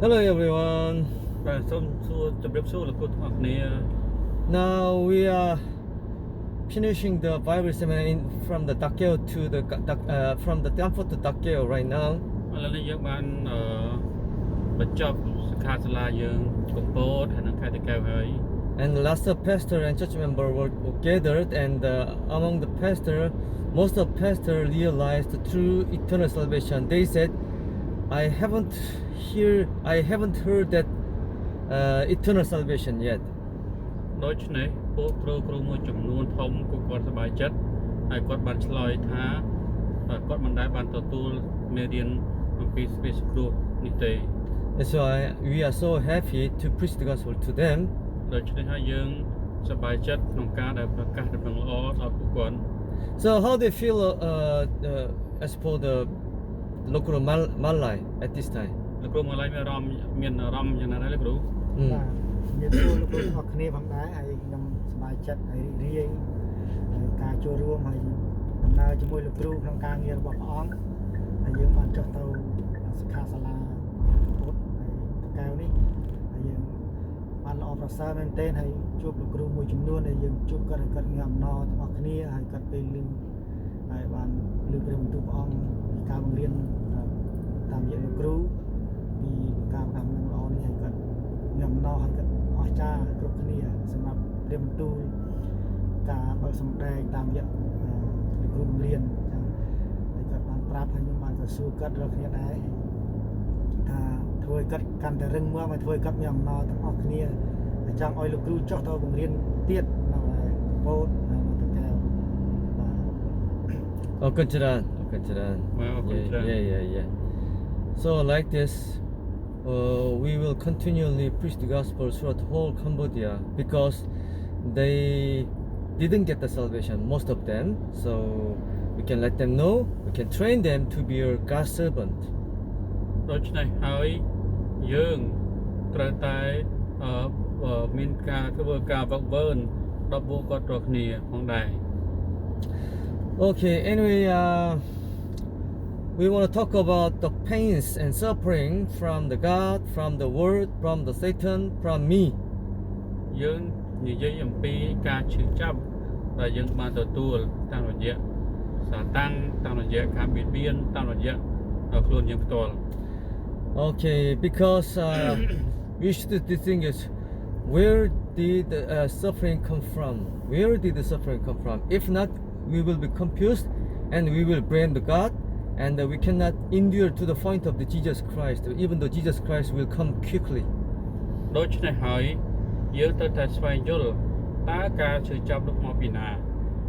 Hello everyone. បាទសូមសួរជម្រាបសួរលោកគ្រូទាំងអស់គ្នា Now we are finishing the Bible seminar from the Takeo to the from the Stanford to Takeo right now. ឥឡូវនេះយើងបានបញ្ចប់សិក្ខាសាលាយើងកំពតហើយនឹងខេត្តតាកែវហើយ And last pastor and church member were gathered, and among the pastor, most of pastor realized the true eternal salvation. They said, I haven't heard that eternal salvation yet. ដូច្នេះពួកគ្រូមួយចំនួនធំគាត់សប្បាយចិត្តហើយគាត់បានឆ្លើយថាគាត់មិនដែលបានទទួលមេរៀនអំពីសេចក្តីសង្គ្រោះនេះទេ That's why we are so happy to preach the gospel to them. ដូច្នេះហើយយើងសប្បាយចិត្តក្នុងការដែលប្រកាសដំណឹងល្អដល់ពួកគាត់ So how they feel as for the local Malay at this time? លោកគ្រូមកឡើយមានអារម្មណ៍យ៉ាងណាដែរលោកគ្រូ បាទនិយាយចូលលោកគ្រូទាំងអស់គ្នាផងដែរហើយខ្ញុំសប្បាយចិត្តហើយរីករាយការចូលរួមហើយដំណើរជាមួយលោកគ្រូក្នុងការងាររបស់ព្រះអង្គហើយយើងបានចុះទៅសិក្ខាសាលាពុទ្ធហើយកៅនេះហើយយើងបានល្អប្រសើរមែនទែនហើយជួបលោកគ្រូមួយចំនួនដែលយើងជួបគាត់ឲ្យគាត់ងាកអំណរទាំងអស់គ្នាហើយគាត់ពេលលឺហើយបានលឺព្រះបន្ទូលព្រះអង្គពីការបង្រៀនតាមរយៈលោកគ្រូពីការបង្ហាញនឹងល្អនេះហើយគាត់ញាំណោហើយគាត់អស្ចារ្យគ្រប់គ្នាសម្រាប់ព្រះបន្ទូលការបើកសម្ដែងតាមរយៈលោកគ្រូបង្រៀនចឹងហើយគាត់បានប្រាប់ហើយខ្ញុំបានទៅសួរគាត់រកគ្នាដែរថាធ្វើឲ្យគាត់កាន់តែរឹងមាំហើយធ្វើឲ្យគាត់មានអំណរទាំងអស់គ្នាហើយចង់ឲ្យលោកគ្រូចុះទៅបង្រៀនទៀតនៅកំពតនៅតាកែវបាទ Oh, good job. Yeah. So like this, we will continually preach the gospel throughout the whole Cambodia because they didn't get the salvation, most of them. So we can let them know, we can train them to be your God's servant. ដូច្នេះហើយយើងត្រូវតែមានការធ្វើការវឹកវើដល់ពួកគាត់រាល់គ្នាផងដែរ Okay, anyway, we want to talk about the pains and suffering from the God, from the world, from the Satan, from me. យើងនិយាយអំពីការឈឺចាប់ដែលយើងបានទទួលតាមរយៈសាតាំងតាមរយៈការបៀតបៀនតាមរយៈខ្លួនយើងផ្ទាល់ Okay, because we should distinguish where did the suffering come from? Where did the suffering come from? If not, we will be confused and we will blame the God, and we cannot endure to the point of the Jesus Christ, even though Jesus Christ will come quickly. ដូច្នេះហើយយើងត្រូវតែស្វែងយល់តើការឈឺចាប់នោះមកពីណា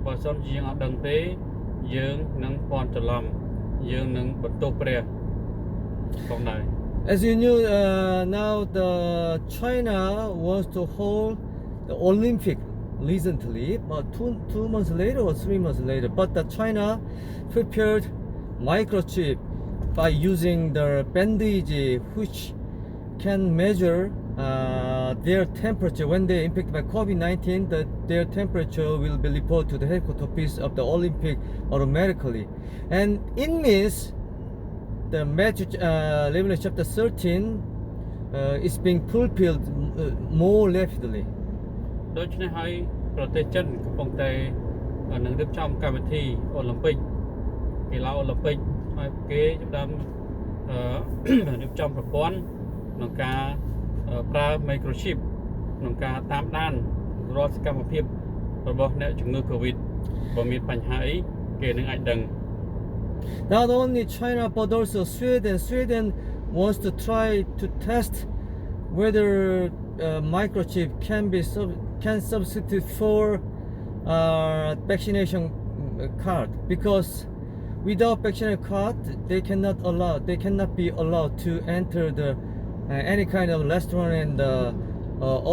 បើសិនជាយើងអត់ដឹងទេយើងនឹងពាន់ច្រឡំយើងនឹងបន្ទោសព្រះផងដែរ As you knew, now the China wants to hold the Olympic recently, but two months later or 3 months later. But the China prepared microchip by using the bandage, which can measure their temperature when they're infected by COVID-19. Their temperature will be reported to the headquarters of the Olympic automatically, and it means the Matthew Revelation chapter 13 is being fulfilled more rapidly. ដូច្នេះហើយប្រទេសចិនកំពុងតែនឹងរៀបចំកម្មវិធីអូឡ িম্প ិកកីឡាអូឡ িম্প ិកហើយគេចាប់ផ្ដើមរៀបចំប្រព័ន្ធក្នុងការប្រើ microchip ក្នុងការតាមដានរាល់សកម្មភាពរបស់អ្នកជំងឺ COVID បើមានបញ្ហាអីគេនឹងអាចដឹង Not only China but also Sweden. Sweden wants to try to test whether microchip can substitute for vaccination card, because without vaccination card they cannot be allowed to enter the any kind of restaurant and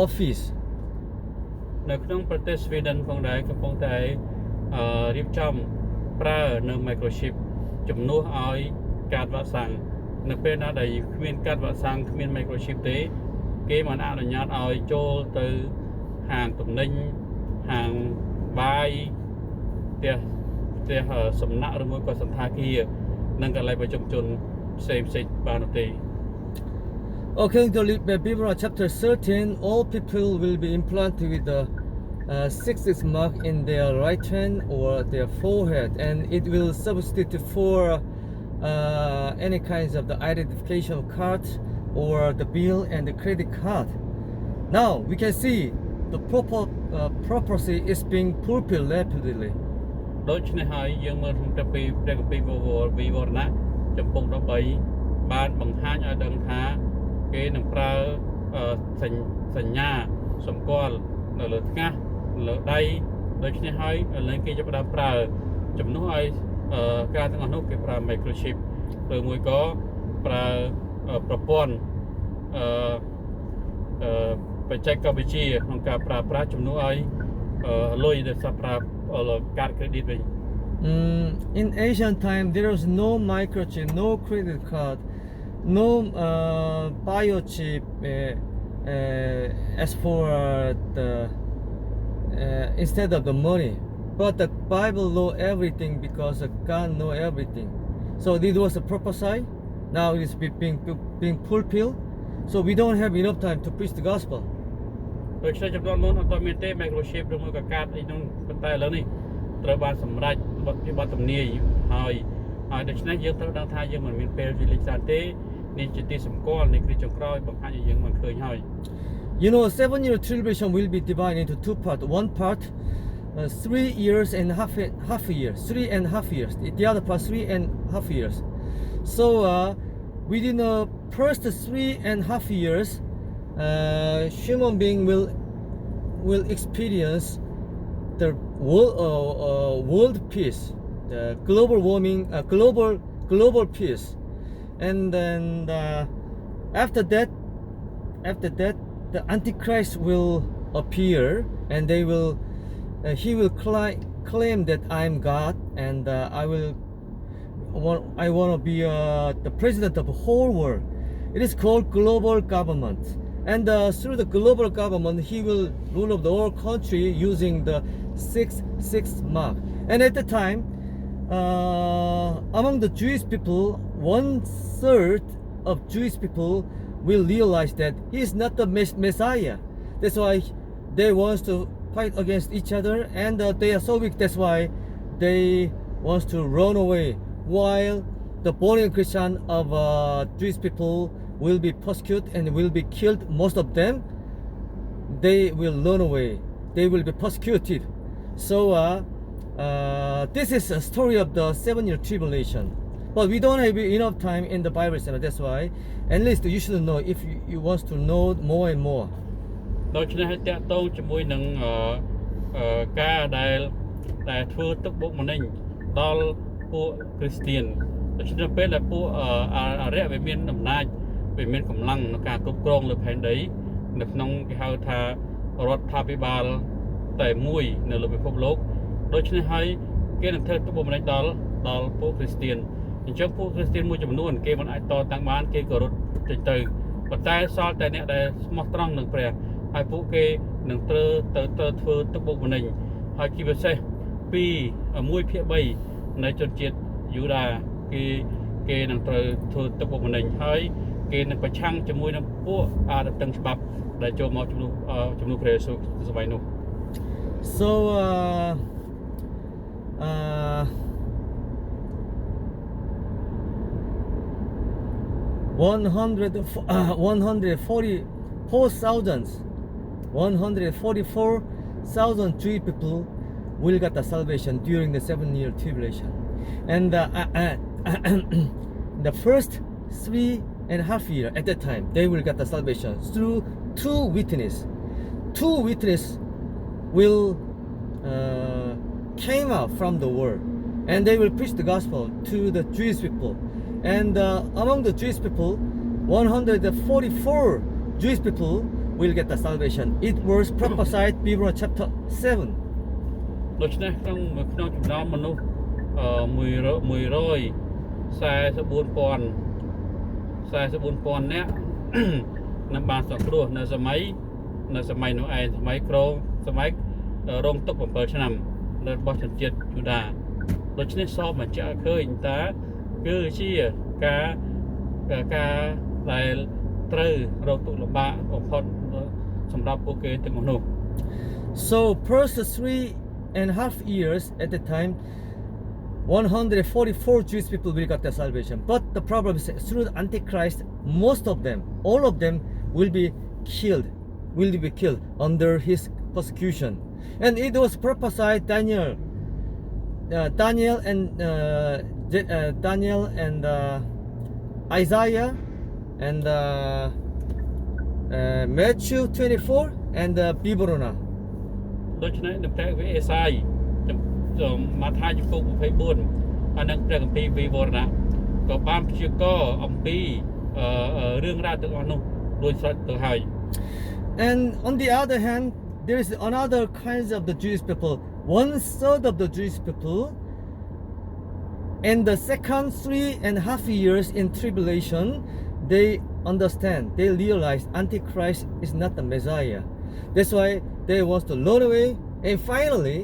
office. នៅក្នុងប្រទេស Sweden ផងដែរកំពុងតែរៀបចំប្រើនៅ microchip ជំនួសឲ្យកាតវ៉ាក់សាំងនៅពេលណាដែលគ្មានកាតវ៉ាក់សាំងគ្មាន microchip ទេគេមិនអនុញ្ញាតឲ្យចូលទៅហាងទំនិញហាងបាយផ្ទះសំណាក់ឬមួយក៏សន្តាគារនិងកន្លែងប្រជុំជនផ្សេងបាននោះទេ According to Bible chapter 13, all people will be implanted with the 6 mark in their right hand or their forehead, and it will substitute for any kinds of the identification card or the bill and the credit card. Now we can see the prophecy is being fulfilled rapidly. ដូច្នេះហើយយើងមើលក្នុងព្រះគម្ពីរវិវរណៈចំពុក13បានបង្ហាញឲ្យដឹងថាគេនឹងប្រើសញ្ញាសម្គាល់នៅលើថ្ងាសលើដៃដូច្នេះហើយឥឡូវគេចាប់ផ្ដើមប្រើជំនួសឲ្យការទាំងអស់នោះគេប្រើ microchip ឬមួយក៏ប្រើប្រព័ន្ធបច្ចេកវិទ្យាក្នុងការប្រើប្រាស់ជំនួសឲ្យលុយដែលសម្រាប់កាត credit វិញ In ancient time, there was no microchip, no credit card, no biochip as for the instead of the money. But the Bible know everything because God know everything. So this was a prophesy. Now it's being fulfilled. So we don't have enough time to preach the gospel. ដូច្នេះចំនួនមុនអត់ទាន់មានទេ microchip ឬមួយក៏កាតអីនោះប៉ុន្តែឥឡូវនេះត្រូវបានសម្រេចពីបទទំនាយហើយដូច្នេះយើងត្រូវដឹងថាយើងមិនមានពេលវេលាច្រើនទេនេះជាទីសម្គាល់នៃគ្រាចុងក្រោយបង្ហាញឲ្យយើងបានឃើញហើយ You know, 7-year tribulation will be divided into two parts. One part, 3 years and half a year, 3.5 years. The other part, 3.5 years. So within the first 3.5 years, human being will experience the world peace, the global warming, global peace, and then after that, the Antichrist will appear, and he will claim that I'm God, and I want to be the president of the whole world. It is called global government, and through the global government, he will rule of the whole country using the 6 mark. And at the time, among the Jewish people, 1/3 of Jewish people will realize that he is not the Messiah. That's why they want to fight against each other, and they are so weak. That's why they want to run away. While the born-again Christian of Jewish people will be persecuted and will be killed. Most of them, they will run away. They will be persecuted. So this is a story of the 7-year tribulation. But we don't have enough time in the Bible center. That's why, at least you should know if you want to know more and more. ដូច្នេះហើយតាក់ទងជាមួយនឹងការដែលធ្វើទឹកបុកម្នេញដល់ពួកគ្រីស្ទានដូច្នេះពេលដែលពួកអរិយវាមានអំណាចវាមានកម្លាំងក្នុងការគ្រប់គ្រងលើផែនដីនៅក្នុងគេហៅថារដ្ឋាភិបាលតែមួយនៅលើពិភពលោកដូច្នេះហើយគេនឹងធ្វើទឹកបុកម្នេញដល់ពួកគ្រីស្ទានអញ្ចឹងពួកគ្រីស្ទានមួយចំនួនគេមិនអាចតតាំងបានគេក៏រត់ចេញទៅប៉ុន្តែសល់តែអ្នកដែលស្មោះត្រង់នឹងព្រះហើយពួកគេនឹងត្រូវធ្វើទឹកបុកម្នេញហើយជាពិសេស1/3នៃជនជាតិយូដាគេនឹងត្រូវធ្វើទឹកបុកម្នេញហើយគេនឹងប្រឆាំងជាមួយនឹងពួកអរតឹងច្បាប់ដែលចូលមកជំនួសព្រះយេស៊ូវសម័យនោះ So 144,000 Jewish people will get the salvation during the 7-year tribulation, and the first 3.5 years at that time they will get the salvation through two witnesses. Two witnesses will came out from the world, and they will preach the gospel to the Jewish people. And among the Jewish people, 144 Jewish people will get the salvation. It was prophesied Bible chapter 7. ដូច្នេះក្នុងចំណោមមនុស្ស144,000 នាក់នឹងបានសង្គ្រោះនៅសម័យនោះឯងសម័យរងទុក្ខ7ឆ្នាំនៅរបស់ជនជាតិយូដាដូច្នេះសពបញ្ជាក់ឃើញថាគឺជាការដែល ត្រូវរងទុក្ខលំបាកបំផុតសម្រាប់ពួកគេទាំងនោះ So first 3.5 years at the time 144 Jewish people will get their salvation. But the problem is through the Antichrist, most of them, all of them will be killed under his persecution. And it was prophesied Daniel and Isaiah and Matthew 24 and Bibrona. ដូច្នេះនៅព្រះវិអេសាយម៉ាថាយចំពុក24ហើយនឹងព្រះគម្ពីរវិវរណៈក៏បានព្យាករណ៍អំពីរឿងរ៉ាវទាំងអស់នោះដូចស្រេចទៅហើយ And on the other hand, there is another kinds of the Jewish people. 1/3 of the Jewish people in the second 3.5 years in tribulation, they understand, they realize Antichrist is not the Messiah. That's why they want to run away, and finally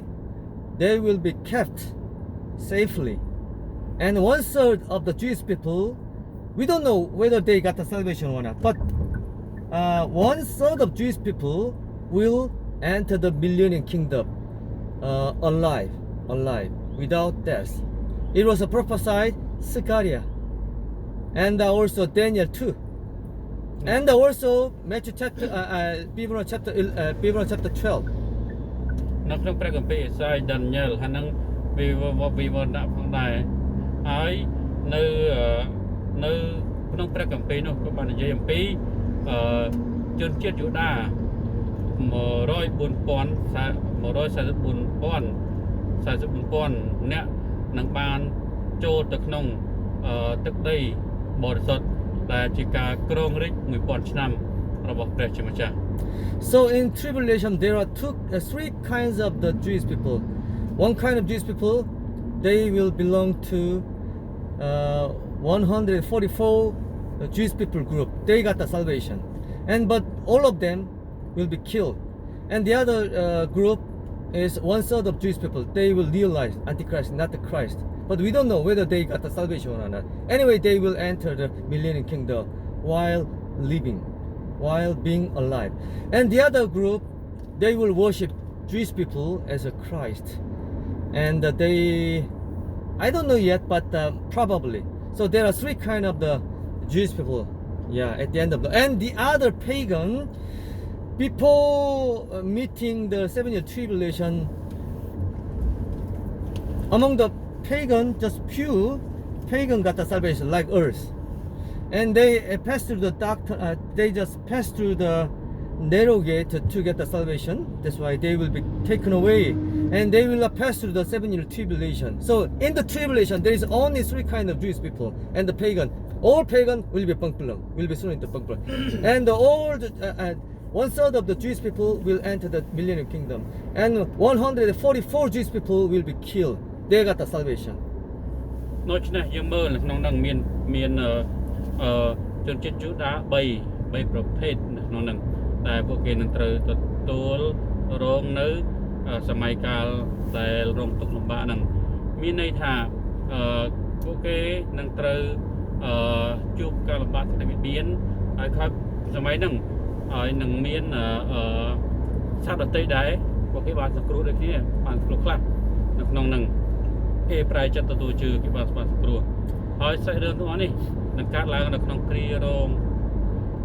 they will be kept safely. And 1/3 of the Jewish people, we don't know whether they got the salvation or not, but 1/3 of Jewish people will enter the millennium kingdom alive, without death. It was prophesied Zechariah, and also Daniel too, and also Matthew chapter, Hebrew chapter 12. នៅក្នុងព្រះគម្ពីរអេសាយដានីយ៉ែលហើយនឹងវិវរណៈផងដែរហើយនៅក្នុងព្រះគម្ពីរនោះក៏បាននិយាយអំពីជនជាតិយូដា144,000អ្នកនឹងបានចូលទៅក្នុងទឹកដីបរិសុទ្ធដែលជាការគ្រងរាជ្យ 1000 ឆ្នាំរបស់ព្រះជាម្ចាស់ So in tribulation there are three kinds of the Jewish people. One kind of Jewish people, they will belong to 144 Jewish people group. They got the salvation, but all of them will be killed. And the other group is 1/3 of Jewish people. They will realize Antichrist, not the Christ. But we don't know whether they got the salvation or not. Anyway, they will enter the millennium kingdom while living, while being alive. And the other group, they will worship Jewish people as a Christ. And I don't know yet, but probably. So there are three kind of the Jewish people. Yeah, at the end of and the other pagan, before meeting the 7-year tribulation, among the pagan, just few pagan got the salvation like us, and they pass through the they just pass through the narrow gate to get the salvation. That's why they will be taken away, and they will pass through the 7-year tribulation. So in the tribulation, there is only three kind of Jewish people, and the pagan, all pagan will be pangpulang, will be thrown into pangpulang, and all 1/3 of the Jewish people will enter the millennium kingdom, and 144 Jewish people will be killed. They got the salvation. ដូច្នេះយើងមើលនៅក្នុងនឹងមានជនជាតិយូដា3ប្រភេទនៅក្នុងនឹងដែលពួកគេនឹងត្រូវទទួលរងនៅសម័យកាលដែលរងទុក្ខលំបាកហ្នឹងមានន័យថាពួកគេនឹងត្រូវជួបការលំបាកស្ដីបៀនហើយក្រោយសម័យហ្នឹងហើយនឹងមានសត្វដទៃដែរពួកគេបានសង្គ្រោះដូចគ្នាបានសង្គ្រោះខ្លះនៅក្នុងនឹងគេប្រែចិត្តទទួលជឿគេបានសង្គ្រោះហើយសាច់រឿងទាំងអស់នេះនឹងកើតឡើងនៅក្នុងគ្រារង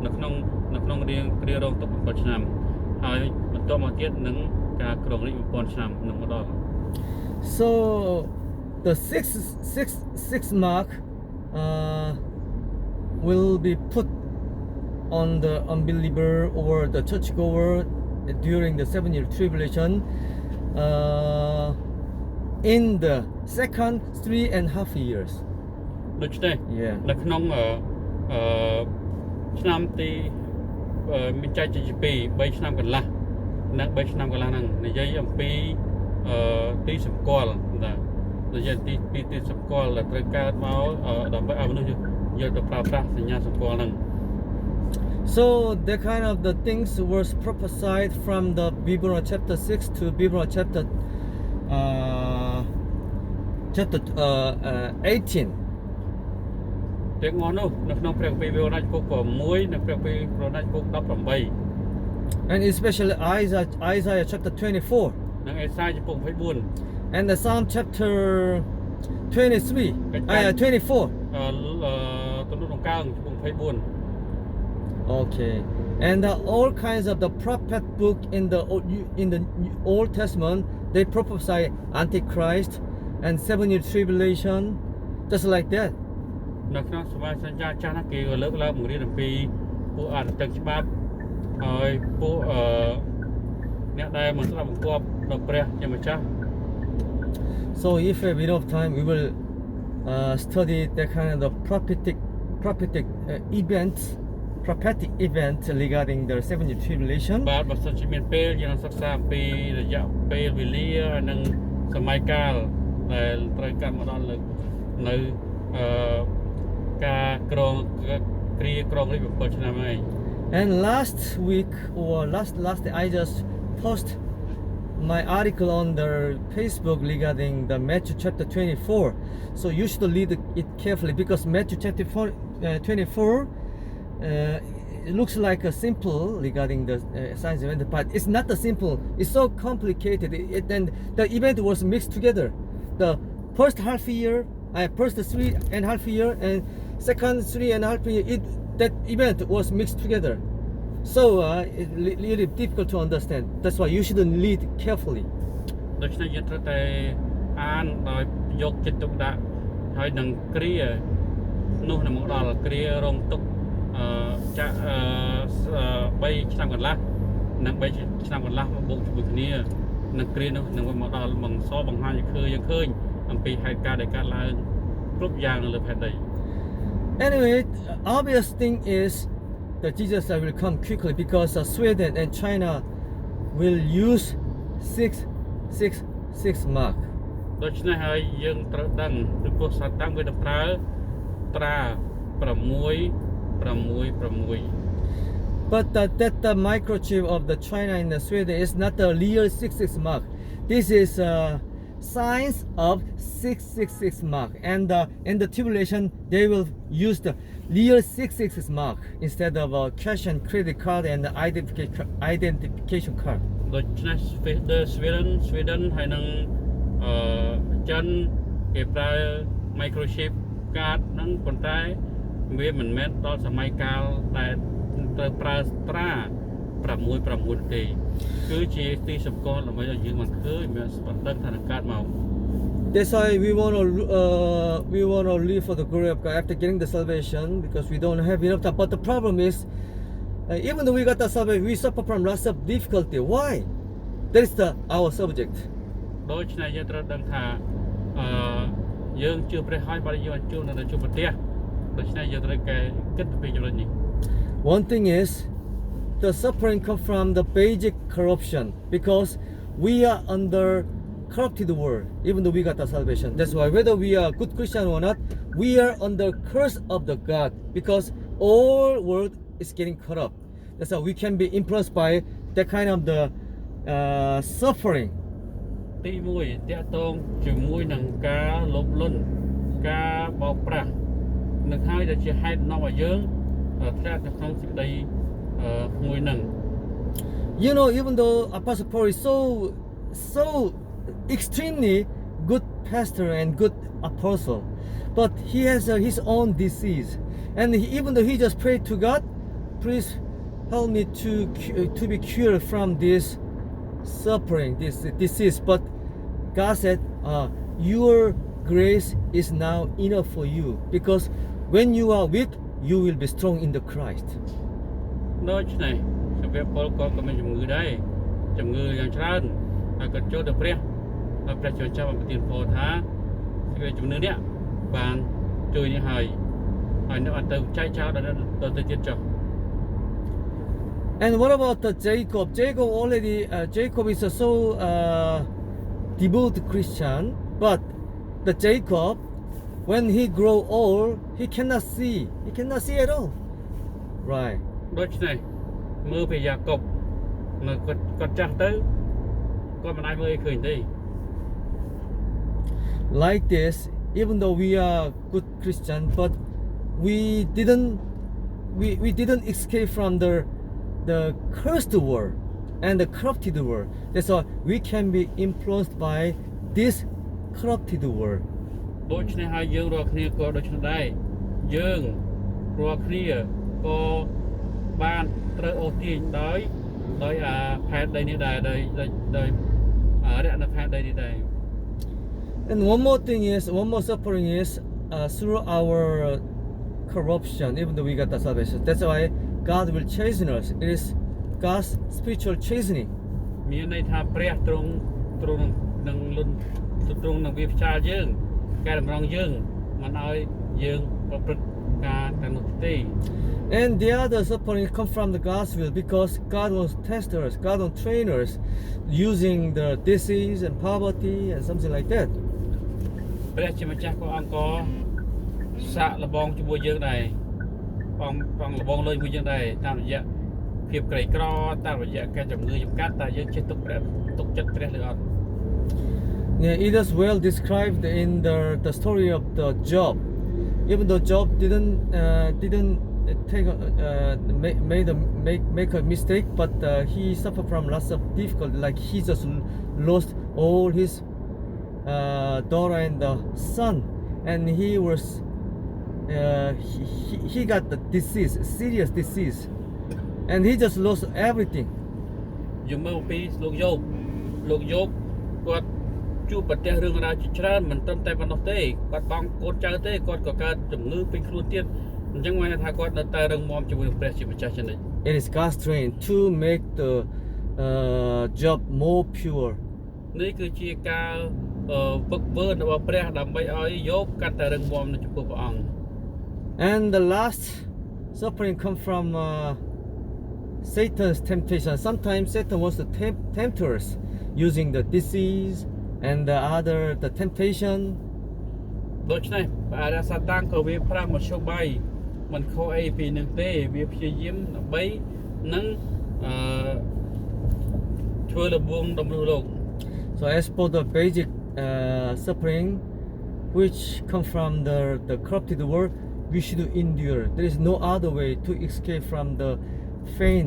នៅក្នុងគ្រារងទុក7ឆ្នាំហើយបន្តមកទៀតនឹងការគ្រងរាជ្យ 1000 ឆ្នាំនឹងមកដល់ So the sixth mark will be put on the unbeliever or the churchgoer during the 7-year tribulation in the second 3.5 years. ដូច្នេះនៅក្នុងឆ្នាំទីមានចែកជា2 ឆ្នាំកន្លះនិង3ឆ្នាំកន្លះហ្នឹងនិយាយអំពីទីសម្គាល់បាទនិយាយទីសម្គាល់ដែលត្រូវកើតមកដើម្បីឲ្យមនុស្សយកទៅប្រើប្រាស់សញ្ញាសម្គាល់ហ្នឹង So the kind of the things was prophesied from the Bible chapter 6 to Bible chapter 18. ទាំងអស់នោះនៅក្នុងព្រះគម្ពីរវិវរណៈពុក6និងព្រះគម្ពីរវិវរណៈពុក18 and especially Isaiah chapter 24 និងអេសាយចំពុក24 and the Psalm chapter 23 24 ទំនុកដង្កើងចំពុក24 okay and all kinds of the prophet book in the Old Testament they prophesy Antichrist and 7-year tribulation just like that នៅក្នុងសម័យសញ្ញាចាស់ណាគេក៏លើកឡើងបង្រៀនអំពីពួកអន្តរច្បាប់ហើយពួកអ្នកដែលមិនស្ដាប់បង្គាប់ដល់ព្រះជាម្ចាស់ so if we have enough time we will study that kind of the prophetic events regarding the 7-year tribulation បាទបើសិនជាមានពេលយើងនឹងសិក្សាអំពីរយៈពេលវេលានិងសម័យកាលដែលត្រូវកាត់មកដល់នៅការក្រងគ្រាក្រងរាជ7ឆ្នាំហើយ and last week or last day I just post my article on the Facebook regarding the Matthew chapter 24 so you should read it carefully because Matthew chapter 24 it looks like a simple regarding the science event but it's not a simple it's so complicated and the event was mixed together the first half year first 3.5 year and second 3.5 year that event was mixed together so it's really difficult to understand that's why you should read carefully ដូច្នេះយើងត្រូវតែអានដោយយកចិត្តទុកដាក់ហើយនឹងគ្រានោះនឹងមកដល់គ្រារងទុកចាក់3ឆ្នាំកន្លះនិង3ឆ្នាំកន្លះមកបូកជាមួយគ្នានឹងគ្រានោះនឹងមកដល់បង្សល់បង្ហាញឲ្យយើងឃើញអំពីហេតុការណ៍ដែលកើតឡើងគ្រប់យ៉ាងនៅលើផែនដី anyway obvious thing is that Jesus will come quickly because Sweden and China will use 666 mark ដូច្នេះហើយយើងត្រូវដឹងពីព្រោះសាតាំងវានឹងប្រើត្រា666 but that the microchip of the China and the Sweden is not the real 66 mark this is signs of 666 mark and in the tribulation they will use the real 666 mark instead of cash and credit card and identification card ដូច្នេះ Sweden ហើយនឹងចិនគេប្រើ microchip card ហ្នឹងប៉ុន្តែវាមិនមែនដល់សម័យកាលដែលត្រូវប្រើត្រា666ទេគឺជាទីសម្គាល់ដើម្បីឲ្យយើងមិនឃើញមានបណ្ដឹងថានឹងកើតមក that's why we want to live for the glory of God after getting the salvation because we don't have enough time but the problem is even though we got the salvation we suffer from lots of difficulty why that is our subject ដូច្នេះយើងត្រូវដឹងថាយើងជឿព្រះហើយបើយើងជួបនៅជួបប្រទះដូច្នេះយើងត្រូវតែគិតពីចំណុចនេះ one thing is the suffering come from the basic corruption because we are under corrupted world even though we got the salvation that's why whether we are good Christian or not we are under curse of the God because all world is getting corrupt that's why we can be influenced by that kind of the suffering ទី1តាក់ទងជាមួយនឹងការលោភលន់ការបោកប្រាស់នឹងហើយដែលជាហេតុនាំឲ្យយើងធ្លាក់នៅក្នុងសេចក្តីមួយនឹង you know even though Apostle Paul is so extremely good pastor and good apostle but he has his own disease and even though he just prayed to God please help me to be cured from this suffering this disease but God said your grace is now enough for you because when you are weak you will be strong in the Christ ដូច្នេះសម្រាប់ពលក៏មានជំងឺដែរជំងឺយ៉ាងច្រើនហើយក៏ចូលទៅព្រះហើយព្រះជួយចាប់អំពីទានពរថាសេចក្តីជំនឿនេះបានជួយនេះហើយនៅអត់ទៅចែកចោលដល់ទៅទៀតចុះ and what about the Jacob already Jacob is a so devout Christian but the Jacob when he grow old he cannot see at all right ដូច្នេះមើលពីយ៉ាកុបនៅគាត់ចាស់ទៅគាត់មិនអាចមើលឲ្យឃើញទេ like this even though we are good Christian but we didn't escape from the cursed world and the corrupted world. That's why we can be influenced by this corrupted world. ដូច្នេះហើយយើងរាល់គ្នាក៏ដូច្នោះដែរយើងរាល់គ្នាក៏បានត្រូវអូសទាញដោយផែនដីនេះដែរដោយរយៈនៅផែនដីនេះដែរ And one more suffering is through our corruption, even though we got the salvation. That's why God will chasten us. It is God's spiritual chastening. មានន័យថាព្រះទ្រង់នឹងលុនទ្រង់នឹងវាផ្ចាលយើងកែតម្រង់យើងមិនឲ្យយើងប្រព្រឹត្តការទាំងនោះទេ And the other suffering come from the God's will because God wants to test us, God wants to train us using the disease and poverty and something like that. ព្រះជាម្ចាស់ក៏អង្គក៏សាកល្បងជាមួយយើងដែរបងល្បងលើជាមួយយើងដែរតាមរយៈភាពក្រីក្រតាមរយៈការជំងឺចំកាត់តែយើងចេះទុកចិត្តព្រះឬអត់ Yeah, it is well described in the story of the Job. Even though Job didn't make a mistake, but he suffered from lots of difficulty. Like he just lost all his daughter and son, and he got the disease, serious disease, and he just lost everything. យើងមើលពីលោកយោបគាត់ជួបប្រទះរឿងរ៉ាវជាច្រើនមិនត្រឹមតែប៉ុណ្ណោះទេគាត់បងកូនចៅទេគាត់ក៏កើតជំងឺពេញខ្លួនទៀតអញ្ចឹងបានថាគាត់នៅតែរឹងមាំជាមួយនឹងព្រះជាម្ចាស់ចឹងនេះ It is God's train to make the job more pure. នេះគឺជាការវឹកវើរបស់ព្រះដើម្បីឲ្យយោបកាន់តែរឹងមាំនៅចំពោះព្រះអង្គ And the last suffering come from Satan's temptation. Sometimes Satan wants to tempt us using the disease and the temptation. ដូច្នេះព្រះរាសាតាំងក៏វាប្រាំមធ្យោបាយមិនខុសអីពីនឹងទេវាព្យាយាមដើម្បីនឹងធ្វើលំងដំណោះលោក So as for the basic suffering which come from the corrupted world, we should endure. There is no other way to escape from the pain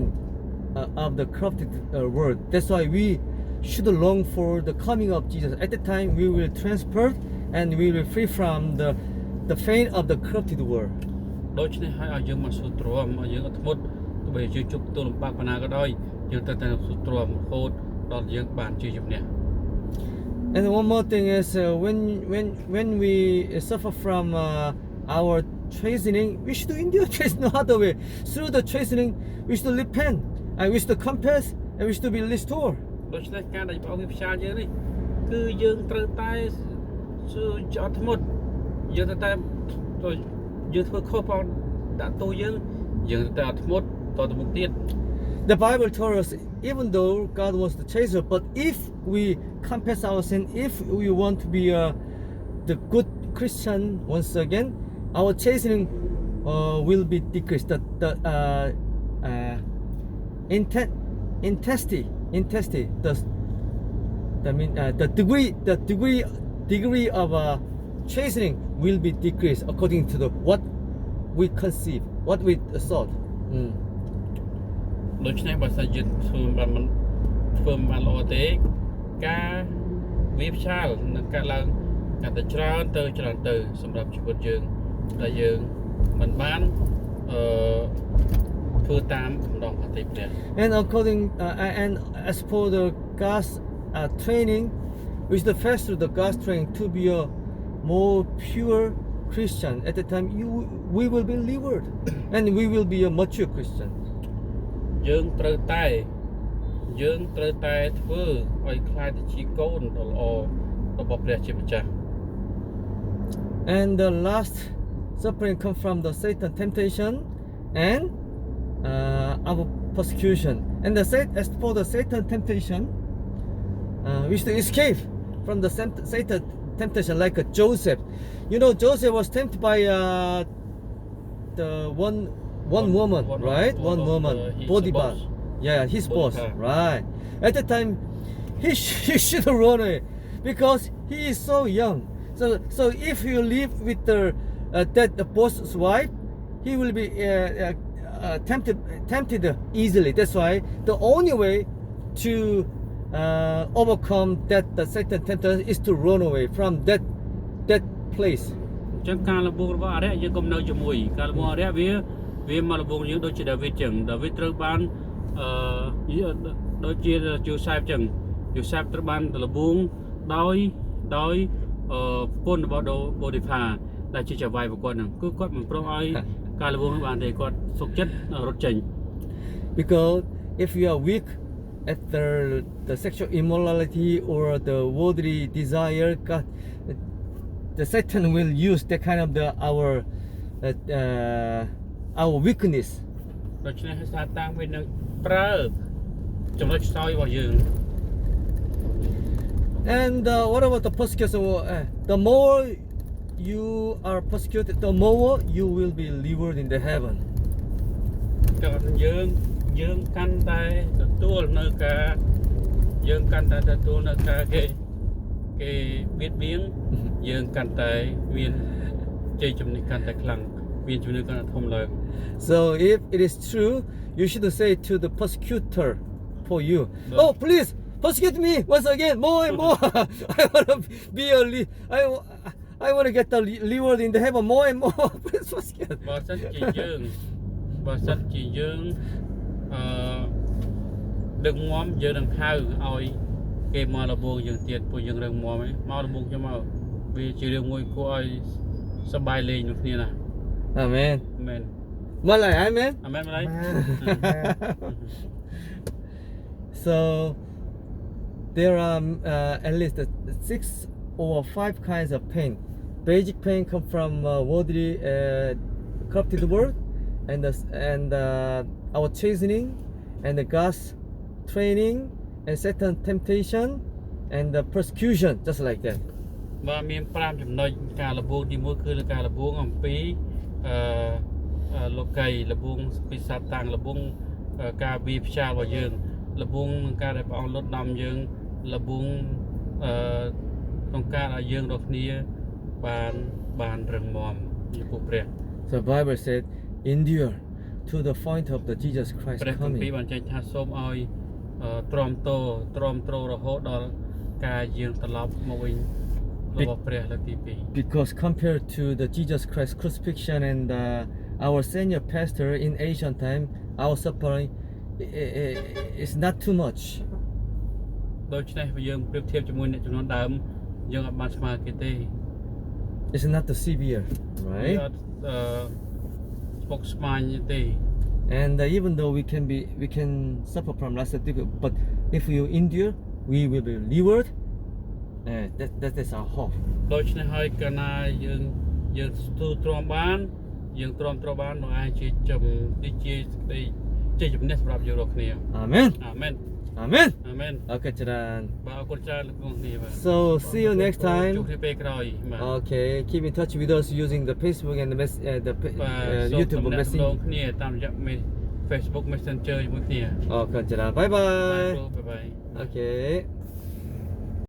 of the corrupted world. That's why we should long for the coming of Jesus. At the time we will transport and we will free from the pain of the corrupted world. ដូច្នេះហើយឲ្យយើងមកស៊ូទ្រាំឲ្យយើងអត់ធ្មត់ទោះបីយើងជួបទូលំបាកប៉ុណ្ណាក៏ដោយយើងត្រូវតែស៊ូទ្រាំរហូតដល់យើងបានជ័យជំនះ And one more thing is when we suffer from our chastening, we should endure. There's no other way. Through the chastening, we should repent and we should confess and we should be restored. ដូច្នេះការដែលព្រះអង្គវាផ្សាយយើងនេះគឺយើងត្រូវតែស៊ូអត់ធ្មត់យើងត្រូវតែយើងធ្វើខុសផងដាក់ទោសយើងត្រូវតែអត់ធ្មត់តទៅមុខទៀត The Bible tells us, even though God wants to chase us, but if we confess our sin, if we want to be the good Christian once again, our chastening will be decreased. The degree of chastening will be decreased according to what we conceive, what we thought. ដូច្នេះបើសិនយើងធ្វើមិនបានល្អទេការវាផ្សាលនឹងកើតឡើងកាន់តែច្រើនទៅសម្រាប់ជីវិតយើងដែលយើងមិនបានធ្វើតាមបំណងផ្ទៃព្រះ And and as for the God's training, which the first of the God's training to be a more pure Christian, at the time we will be delivered and we will be a mature Christian. យើងត្រូវតែធ្វើឲ្យខ្លាចទៅជាកូនដ៏ល្អរបស់ព្រះជាម្ចាស់ And the last suffering come from the Satan temptation and our persecution. And as for the Satan temptation, we should escape from the Satan temptation like Joseph. You know, Joseph was tempted by the one woman, right? One woman, Potiphar. Yeah, his boss, right? At the time, he should run away because he is so young. So if you live with the boss's wife, he will be tempted easily. That's why the only way to overcome that the Satan tempter is to run away from that place. ចឹងការលំងរបស់អរិយយើងកុំនៅជាមួយការលំងអរិយវាមកលំងយើងដូចជាដាវីតចឹងដាវីតត្រូវបានដូចជាយូសាបចឹងយូសាបត្រូវបានលំងដោយប្រពន្ធរបស់បូឌីផាដែលជាចៅហ្វាយរបស់គាត់ហ្នឹងគឺគាត់មិនព្រមឲ្យការលំងនោះបានទេគាត់សុខចិត្តរត់ចេញ Because if you are weak after the sexual immorality or the worldly desire, God, the Satan will use that kind of our weakness. ដូច្នេះសាតាំងវានឹងប្រើចំណុចខ្សោយរបស់យើង And what about the persecution? The more you are persecuted, the more you will be rewarded in the heaven. ក៏យើងកាន់តែទទួលនៅការយើងកាន់តែទទួលនៅការគេបៀតបៀនយើងកាន់តែមានជ័យជំនះកាន់តែខ្លាំងមានជំនឿកាន់តែធំឡើង So if it is true, you should say to the persecutor for you, oh please persecute me once again, more and more. I want to be I want to get the reward in the heaven more and more. Please persecute. បើសិនជាយើងដឹកងាំយើងនឹងហៅឲ្យគេមកលបងយើងទៀតពួកយើងរឹងមាំឯងមកលបងខ្ញុំមកវាជារឿងមួយគួរឲ្យសប្បាយលេងនោះគ្នាណា Amen. មែន Malay, amen. អាមែនម្ល៉េះ So there are at least 6 or 5 kinds of pain. Basic pain come from worldly corrupted world, and our chastening, and the God's training, and Satan temptation, and the persecution, just like that. បាទមាន5ចំណុចការលបងទី1គឺការលបងអំពីលោកីលបងពីសាតាំងលបងការវាផ្ចាលរបស់យើងលបងនឹងការដែលព្រះអង្គលត់ដំយើងលបងក្នុងការឲ្យយើងរាល់គ្នាបានរឹងមាំពីពួកព្រះ The Bible said, endure to the point of the Jesus Christ ព្រះគម្ពីរ coming. បានចែងថាសូមឲ្យទ្រាំទ្ររហូតដល់ការយើងត្រឡប់មកវិញរបស់ព្រះលើកទី2 Because compared to the Jesus Christ crucifixion and our senior pastor in Asian time, our suffering is not too much. ដូច្នេះយើងប្រៀបធៀបជាមួយអ្នកជំនាន់ដើមយើងអត់បានស្មើគេទេ It's not the severe, វា right? អត់ស្មុគស្មាញទេ And even though we can suffer from lots of difficulty, but if we endure, we will be rewarded. That is our hope. ដូច្នេះហើយកាលណាយើងស្ទូទ្រាំបានយើងទ្រាំទ្របាននោះអាចជាជាជំនះសម្រាប់យើងរាល់គ្នា Amen. អាមែន Amen. អាមែន Okay, Charan. បាទអរគុណច្រើនលោកគ្នាបាទ So see you next ជួប time. គ្នាពេលក្រោយបាទ Okay, keep in touch with us using the Facebook and the YouTube សូមទំនាក់ទំន message. ងគ្នាតាមរយៈ Facebook Messenger ជាមួយគ្នា Okay, Charan. Bye បាទ bye. គ្រូបាយ Okay.